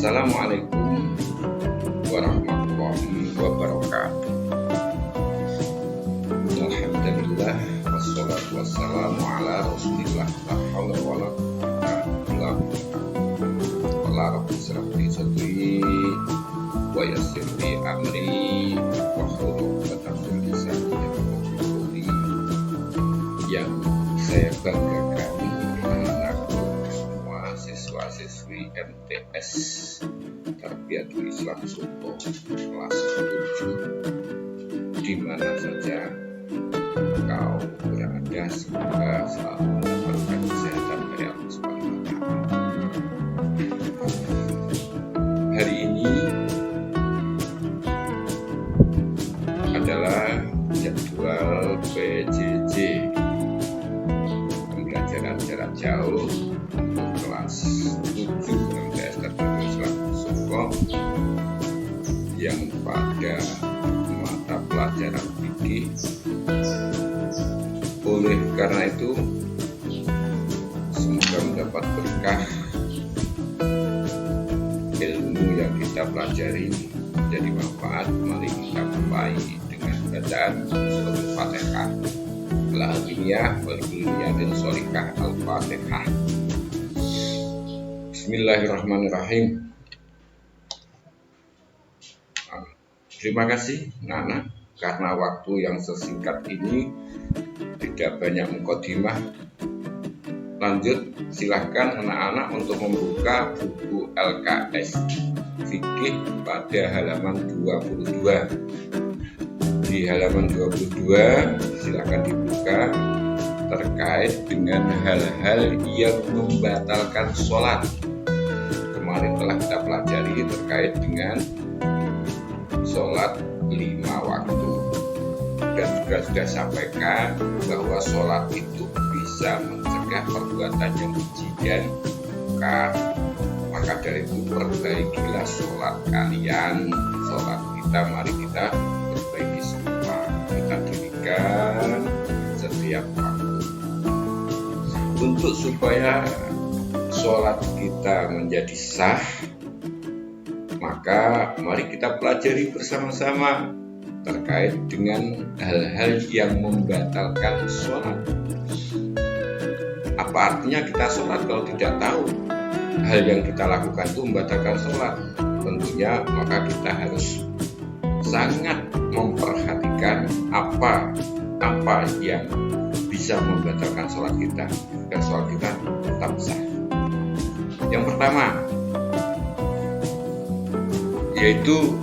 Assalamualaikum warahmatullahi wabarakatuh. Alhamdulillah wassalatu wassalamu ala rasulillah. La haula wala quwwata illa billah. Wala rabbi shrah li sadri wa yassir li amri wahlul 'uqdatam min lisani yafqahu qawli. Yang saya banggakan siswa-siswi MTS Tarbiyatul Islam Solo kelas 7, di mana saja kau berada, semoga selalu mendapatkan kesehatan dari Allah Subhanahu wa Ta'ala. Hari ini adalah jadwal PJJ, pembelajaran jarak jauh kelas 7 MTS Tarbiyatul Islam Solo yang pada mata pelajaran fikih. Oleh karena itu, semoga mendapat berkah ilmu yang kita pelajari jadi manfaat. Mari kita mulai dengan bacaan surah Al-Fatihah. Al-Aliyah wal-Kuliyah dan Solikah Al-Fatihah. Bismillahirrahmanirrahim. Terima kasih Nana, karena waktu yang sesingkat ini tidak banyak mukadimah. Lanjut, silahkan anak-anak untuk membuka buku LKS Fikih pada halaman 22. Di halaman 22 silahkan dibuka terkait dengan hal-hal yang membatalkan sholat. Kemarin telah kita pelajari terkait dengan sholat 5 waktu, dan juga sudah sampaikan bahwa sholat itu bisa mencegah perbuatan yang keji dan murka. Maka dari itu perbaikilah sholat kalian, sholat kita, mari kita perbaiki semua, kita dirikan setiap waktu. Untuk supaya sholat kita menjadi sah, maka mari kita pelajari bersama-sama terkait dengan hal-hal yang membatalkan sholat. Apa artinya kita sholat kalau tidak tahu hal yang kita lakukan itu membatalkan sholat? Tentunya maka kita harus sangat memperhatikan apa yang bisa membatalkan sholat kita dan sholat kita tetap sah. Yang pertama yaitu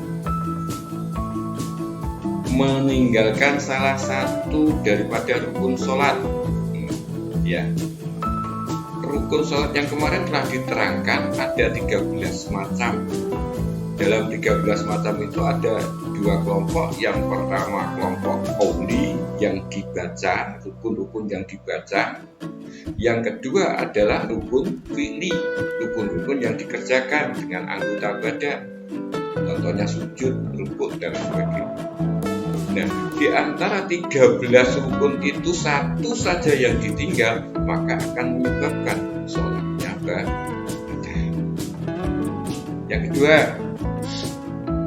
meninggalkan salah satu daripada rukun sholat. Ya, rukun sholat yang kemarin telah diterangkan ada 13 macam. Dalam 13 macam itu ada 2 kelompok. Yang pertama kelompok qauli yang dibaca, rukun-rukun yang dibaca. Yang kedua adalah rukun fi'li, rukun-rukun yang dikerjakan dengan anggota badan. Contohnya sujud, rukuk, dan sebagainya. Nah, di antara 13 rukun itu satu saja yang ditinggal, maka akan menyebabkan sholatnya batal. Yang kedua,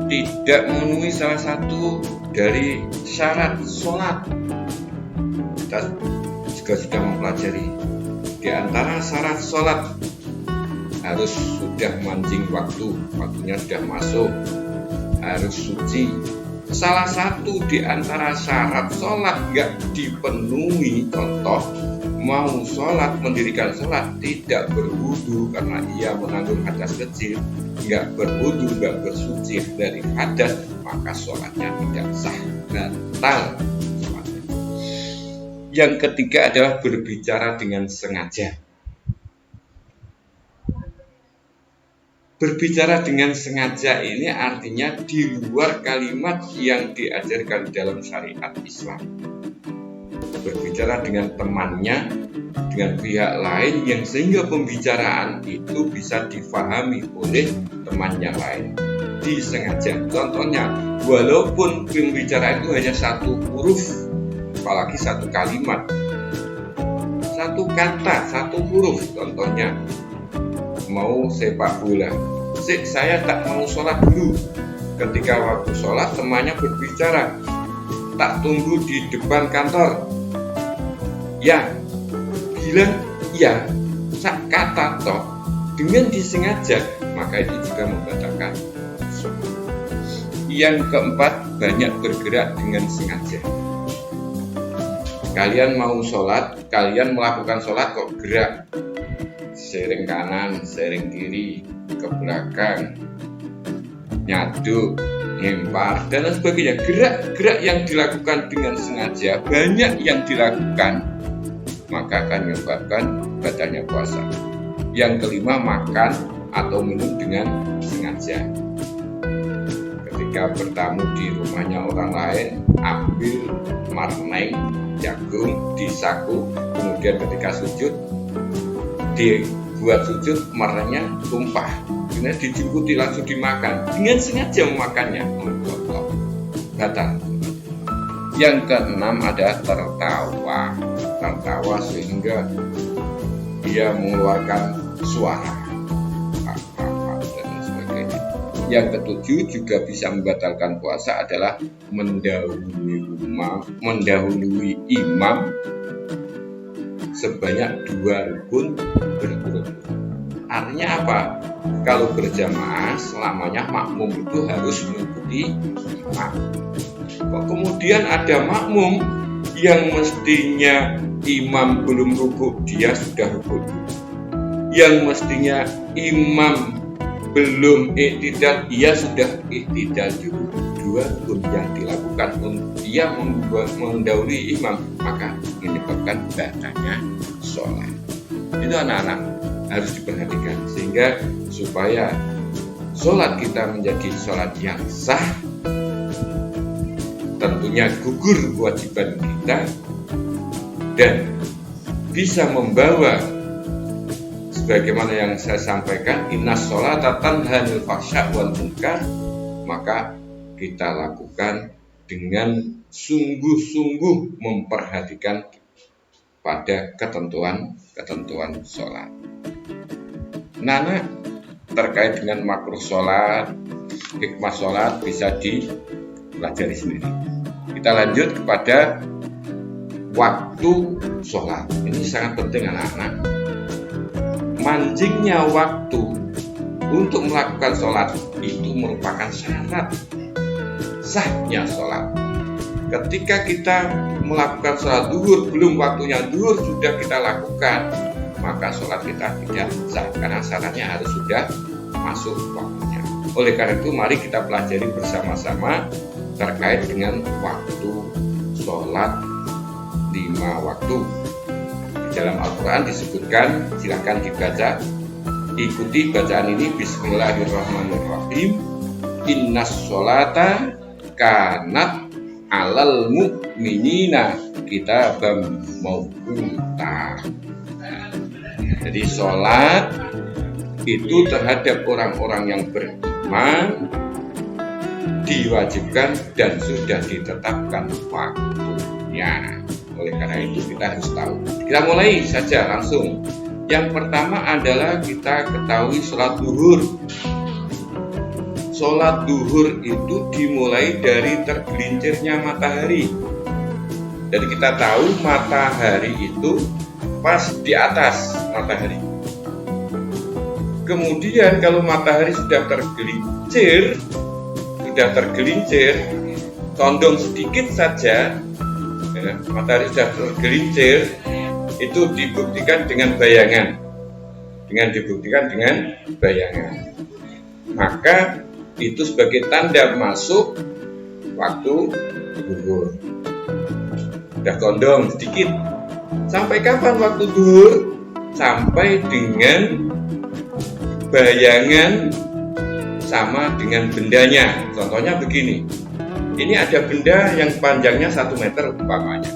tidak memenuhi salah satu dari syarat sholat. Kita juga sudah mempelajari di antara syarat sholat harus sudah mancing waktunya sudah masuk, harus suci. Salah satu di antara syarat sholat nggak dipenuhi, contoh mau sholat, mendirikan sholat tidak berwudu karena ia menanggung hadas kecil, nggak berwudu, nggak bersuci dari hadas, maka sholatnya tidak sah, batal sholatnya. Yang ketiga adalah berbicara dengan sengaja. Berbicara dengan sengaja ini artinya di luar kalimat yang diajarkan dalam syariat Islam. Berbicara dengan temannya, dengan pihak lain yang sehingga pembicaraan itu bisa difahami oleh temannya lain. Disengaja. Contohnya, walaupun pembicaraan itu hanya satu huruf, apalagi satu kalimat, satu kata, satu huruf. Contohnya, mau sepak bola, "Sik, saya tak mau sholat dulu." Ketika waktu sholat, temannya berbicara, "Tak tunggu di depan kantor." Ya, bilang ya, sak kata toh dengan disengaja, maka itu juga membatalkan sholat. Yang keempat, banyak bergerak dengan sengaja. Kalian mau sholat, kalian melakukan sholat kok gerak, sering kanan, sering kiri, ke belakang, nyaduk, nyempar, dan lain sebagainya. Gerak-gerak yang dilakukan dengan sengaja, banyak yang dilakukan, maka akan menyebabkan batalnya puasa. Yang kelima, makan atau minum dengan sengaja. Ketika bertamu di rumahnya orang lain, ambil marneng, jagung di saku, kemudian ketika sujud dibuat sujud, marnanya tumpah, kemudian dijumputi langsung dimakan dengan sengaja memakannya, batal. Yang keenam ada tertawa sehingga dia mengeluarkan suara, dan sebagainya. Yang ketujuh juga bisa membatalkan puasa adalah mendahului imam sebanyak 2 rukun berturut-turut. Artinya apa? Kalau berjamaah selamanya makmum itu harus mengikuti imam. Kok kemudian ada makmum yang mestinya imam belum rukuk, dia sudah rukuk. Yang mestinya imam belum iktidal, ia sudah iktidal dulu. 2 rukun yang dilakukan dia mendahului imam, maka menyebabkan batalnya sholat. Itu anak-anak harus diperhatikan, sehingga supaya sholat kita menjadi sholat yang sah, tentunya gugur kewajiban kita dan bisa membawa sebagaimana yang saya sampaikan, innas sholata tanha 'anil fahsya' wal munkar, maka kita lakukan dengan sungguh-sungguh memperhatikan pada ketentuan sholat. Nana terkait dengan makruh sholat, hikmah sholat bisa dipelajari sendiri. Kita lanjut kepada waktu sholat. Ini sangat penting anak-anak. Manjingnya waktu untuk melakukan sholat itu merupakan syarat sahnya sholat. Ketika kita melakukan sholat duhur, belum waktunya duhur sudah kita lakukan, maka sholat kita tidak sah, karena syaratnya harus sudah masuk waktunya. Oleh karena itu, mari kita pelajari bersama-sama terkait dengan waktu sholat 5 waktu. Di dalam Al-Quran disebutkan, silakan dibaca, ikuti bacaan ini. Bismillahirrahmanirrahim. Innas sholata kanat alal mu'minina kitabam mawquta. Jadi sholat itu terhadap orang-orang yang beriman diwajibkan dan sudah ditetapkan waktunya. Oleh karena itu kita harus tahu. Kita mulai saja langsung. Yang pertama adalah kita ketahui sholat duhur. Sholat duhur itu dimulai dari tergelincirnya matahari. Jadi kita tahu matahari itu pas di atas matahari. Kemudian kalau matahari sudah tergelincir, condong sedikit saja, matahari sudah tergelincir, itu dibuktikan dengan bayangan. Maka itu sebagai tanda masuk waktu duhur. Sudah condong sedikit. Sampai kapan waktu duhur? Sampai dengan bayangan sama dengan bendanya. Contohnya begini. Ini ada benda yang panjangnya 1 meter umpamanya.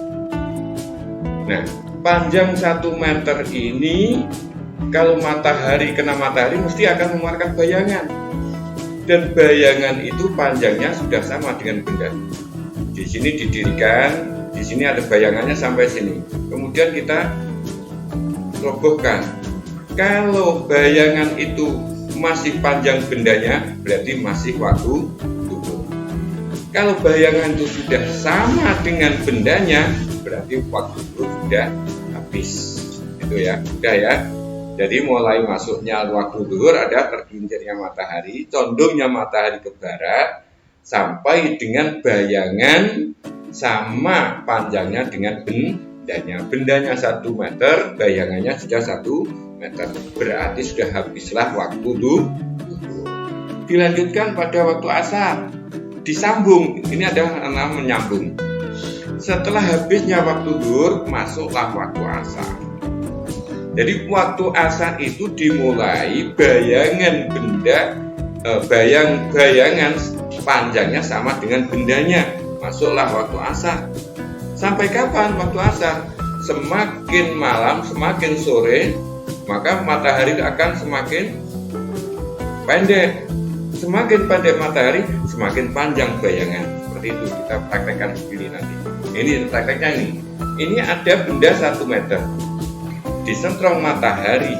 Nah, panjang 1 meter ini kalau matahari kena matahari mesti akan mengeluarkan bayangan. Dan bayangan itu panjangnya sudah sama dengan benda. Di sini didirikan, di sini ada bayangannya sampai sini. Kemudian kita robohkan. Kalau bayangan itu masih panjang bendanya, berarti masih waktu zuhur. Kalau bayangan itu sudah sama dengan bendanya, berarti waktu zuhur sudah habis. Itu ya, udah ya. Jadi mulai masuknya waktu zuhur ada tergelincirnya matahari, condongnya matahari ke barat, sampai dengan bayangan sama panjangnya dengan bendanya. Bendanya 1 meter, bayangannya sudah 1 meter. Berarti sudah habislah waktu zuhur. Dilanjutkan pada waktu asar, disambung. Ini adalah nama menyambung. Setelah habisnya waktu zuhur, masuklah waktu asar. Jadi waktu asar itu dimulai bayangan benda, bayangan panjangnya sama dengan bendanya. Masuklah waktu asar. Sampai kapan waktu asar? Semakin malam, semakin sore, maka matahari akan semakin pendek. Semakin pendek matahari, semakin panjang bayangan. Seperti itu kita praktekkan begini nanti. Ini prakteknya ini. Ini ada benda 1 meter. Disentrong matahari.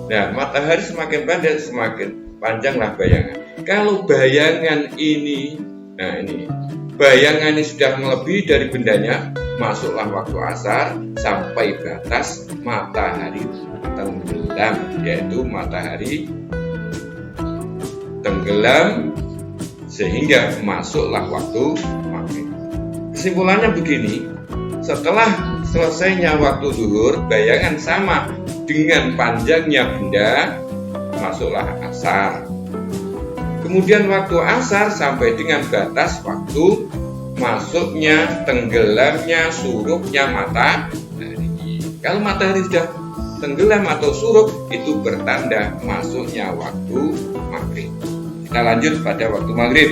Nah, matahari semakin pendek, semakin panjanglah bayangan. Kalau bayangan ini, nah ini, bayangan ini sudah melebihi dari bendanya, masuklah waktu asar sampai batas matahari tenggelam, yaitu matahari tenggelam sehingga masuklah waktu maghrib. Kesimpulannya begini, setelah selesainya waktu zuhur, bayangan sama dengan panjangnya benda, masuklah asar. Kemudian waktu asar sampai dengan batas waktu masuknya, tenggelamnya, surupnya matahari. Kalau matahari sudah tenggelam atau surup, itu bertanda masuknya waktu maghrib. Kita lanjut pada waktu maghrib.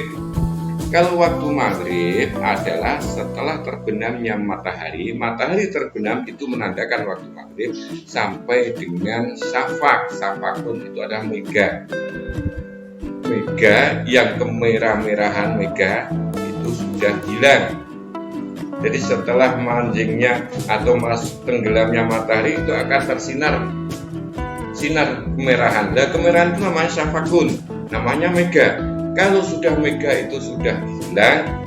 Kalau waktu maghrib adalah setelah terbenamnya matahari. Matahari terbenam itu menandakan waktu maghrib sampai dengan syafaq. Syafaqun itu adalah mega. Mega yang kemerah-merahan mega itu sudah hilang. Jadi setelah manjingnya atau tenggelamnya matahari itu akan tersinar sinar kemerahan. Nah, kemerahan itu namanya syafaqun, namanya mega. Kalau sudah mega itu sudah hilang,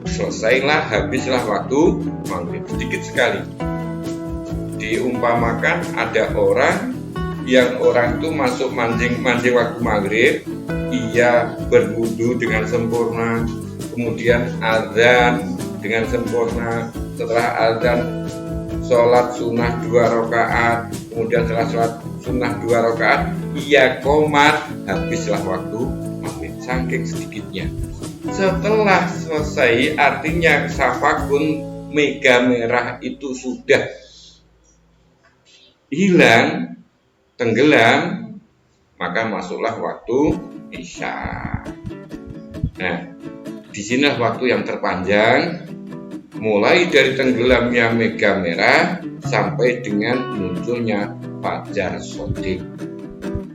selesailah, habislah waktu maghrib. Sedikit sekali diumpamakan ada orang itu masuk mancing waktu maghrib, ia berwudu dengan sempurna, kemudian azan dengan sempurna, setelah azan sholat sunnah 2 rakaat, kemudian setelah sholat sunnah 2 rakaat ia qomat, habislah waktu maghrib. Saking sedikitnya. Setelah selesai, artinya syafaqun mega merah itu sudah hilang, tenggelam, maka masuklah waktu isya. Nah, disinilah waktu yang terpanjang, mulai dari tenggelamnya mega merah sampai dengan munculnya fajar shodiq.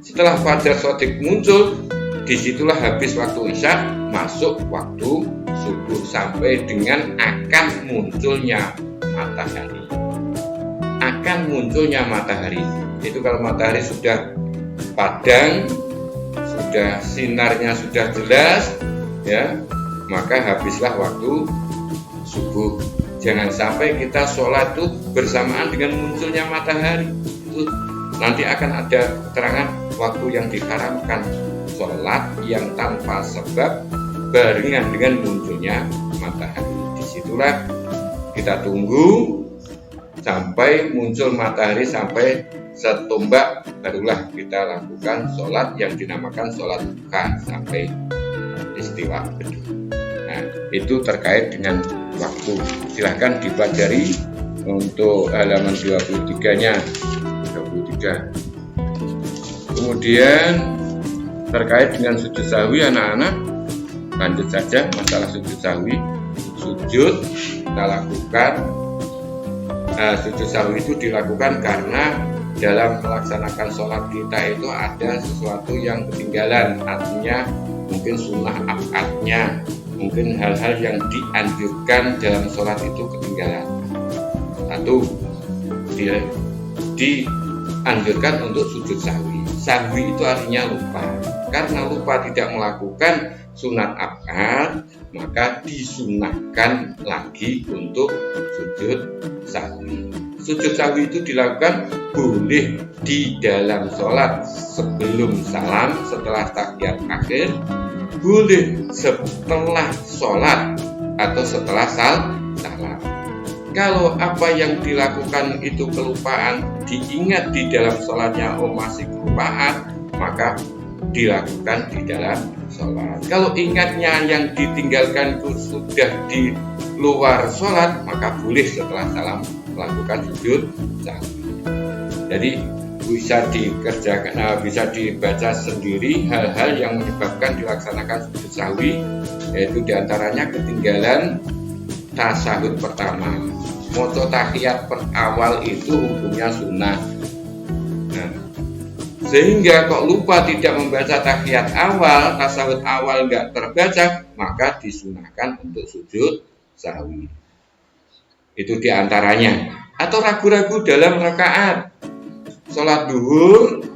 Setelah fajar shodiq muncul, disitulah habis waktu isya, masuk waktu subuh sampai dengan akan munculnya matahari. Akan munculnya matahari. Itu kalau matahari sudah padang, sudah sinarnya sudah jelas, ya, maka habislah waktu subuh. Jangan sampai kita sholat itu bersamaan dengan munculnya matahari. Itu nanti akan ada keterangan waktu yang diharamkan. Sholat yang tanpa sebab barengan dengan munculnya matahari. Disitulah kita tunggu sampai muncul matahari sampai setombak, barulah kita lakukan sholat yang dinamakan sholat duha sampai istiwa beduk. Nah, itu terkait dengan waktu. Silahkan dipelajari untuk halaman 23-nya. 23. Kemudian terkait dengan sujud sahwi, anak-anak lanjut saja masalah sujud sahwi. Sujud kita lakukan, sujud sahwi itu dilakukan karena dalam melaksanakan sholat kita itu ada sesuatu yang ketinggalan, artinya mungkin sunnah akadnya, mungkin hal-hal yang dianjurkan dalam sholat itu ketinggalan. Satu, dianjurkan untuk sujud sahwi. sahwi itu artinya lupa. Karena lupa tidak melakukan sunat akad, maka disunahkan lagi untuk sujud sahwi. Sujud sahwi itu dilakukan boleh di dalam sholat sebelum salam, setelah tahiyat akhir, boleh setelah sholat atau setelah salam. Kalau apa yang dilakukan itu kelupaan, diingat di dalam sholatnya, oh masih kelupaan, maka dilakukan di dalam sholat. Kalau ingatnya yang ditinggalkan itu sudah di luar sholat, maka boleh setelah salam melakukan sujud sahwi. Jadi bisa dikerjakan, bisa dibaca sendiri hal-hal yang menyebabkan dilaksanakan sujud sahwi, yaitu diantaranya ketinggalan tasyahud pertama. Moto tahiyat awal itu hukumnya sunnah. Nah, sehingga kok lupa tidak membaca tahiyat awal, tasyahud awal nggak terbaca, maka disunahkan untuk sujud sahwi. Itu diantaranya. Atau ragu-ragu dalam rakaat sholat duhur,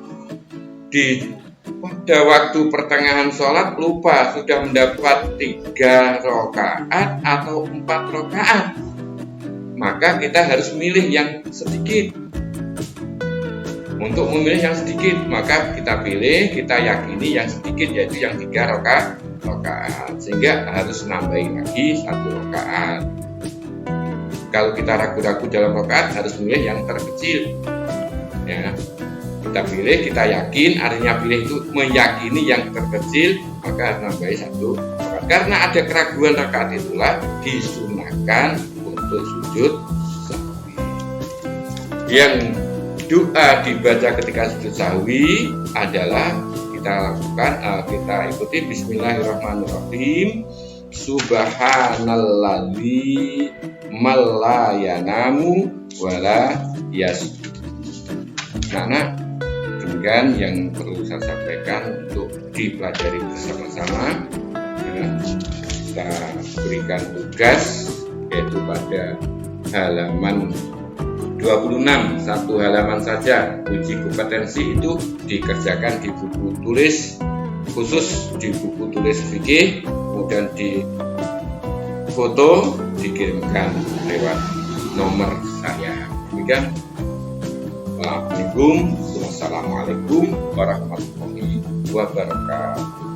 pada waktu pertengahan sholat lupa sudah mendapat 3 rakaat atau 4 rakaat, maka kita harus milih yang sedikit. Untuk memilih yang sedikit, maka kita pilih, kita yakini yang sedikit, yaitu yang 3 rakaat, sehingga harus nambahin lagi 1 rakaat. Kalau kita ragu-ragu dalam rakaat, harus milih yang terkecil. Ya, kita pilih, kita yakin, artinya pilih itu meyakini yang terkecil, maka harus nambahin 1 rakaat. Karena ada keraguan rakaat itulah disunahkan untuk sujud sahwi. Yang doa dibaca ketika sujud sahwi adalah kita lakukan, kita ikuti Bismillahirrahmanirrahim. Subhanalladzi la yanamu wala yasjud. Karena demikian yang perlu saya sampaikan untuk dipelajari bersama-sama. Kita berikan tugas, yaitu pada halaman 26, 1 halaman saja. Uji kompetensi itu dikerjakan di buku tulis khusus, di buku tulis fikih, kemudian di foto dikirimkan lewat nomor saya. Demikian. Wassalamualaikum warahmatullahi wabarakatuh.